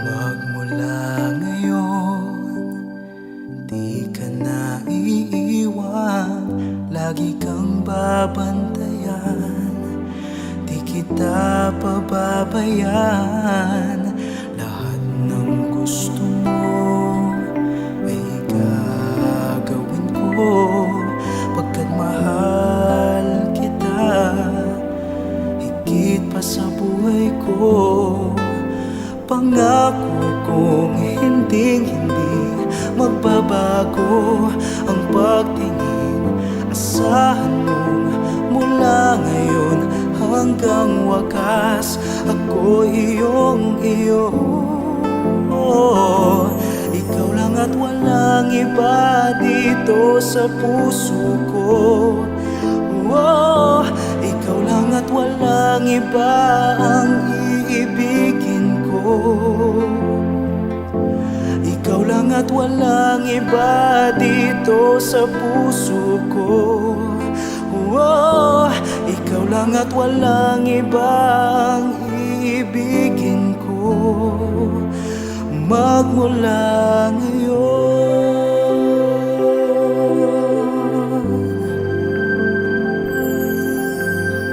Magmula ngayon, di ka na iiwan. Lagi kang babantayan, di kita pababayaan. Lahat ng gusto mo ay gagawin ko, pagkat mahal kita higit pa sa buhay ko. Pangako kong hinding-hindi magbabago ang pagtingin. Asahan mong mula ngayon hanggang wakas ako iyong-iyo. Ikaw lang at walang iba dito sa puso ko. Ikaw lang at walang iba ang iibigin ko. Ikaw lang at walang iba dito sa puso ko. Ikaw lang at walang iba ang iibigin ko. Magmula ngayon.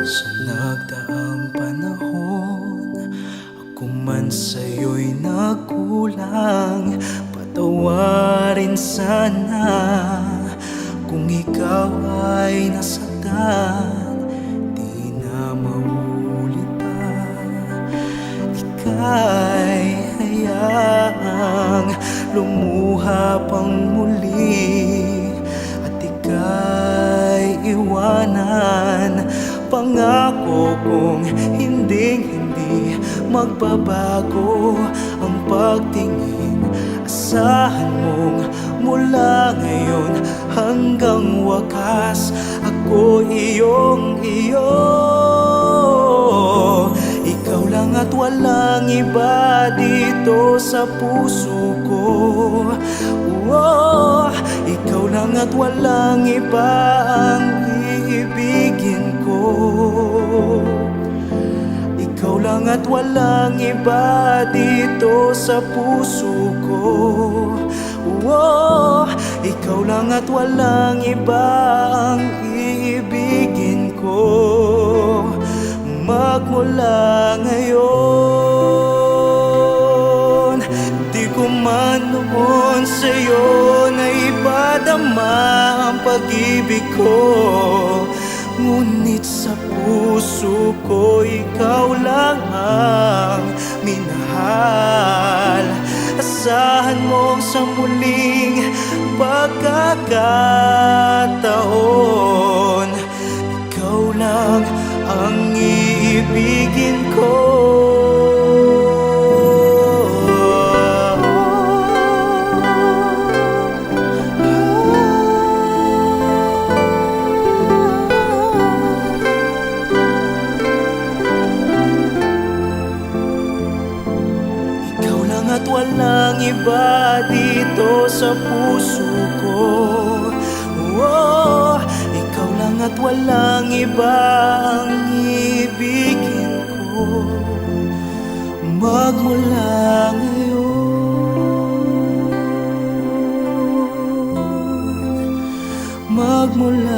Sa nagdaang panahon, ako man sa'yo'y nagkulang. Patawarin sana kung ikaw ay nasaktan, di na maulit pa. Ika'y hayaang lumuha pang muli, at ika'y iwanan. Pangako kong hinding-hindi magbabago ang pagtingin. Asahan mong mula ngayon hanggang wakas ako iyong-iyo. Ikaw lang at walang iba dito sa puso ko. Ikaw lang at walang iba ang iibigin ko. Ikaw lang at walang iba dito sa puso ko. Ikaw lang at walang iba ang iibigin ko. Magmula ngayon, di ko man noon sa'yo na ipadama ang pag-ibig ko. Ngunit sa puso ko ikaw lang ang minahal. Asahan mo sa muling pagkakataon, ikaw lang ang iibigin ko. At walang iba dito sa puso ko. Ikaw lang at walang iba ang ibigin ko. Magmula ngayon, magmula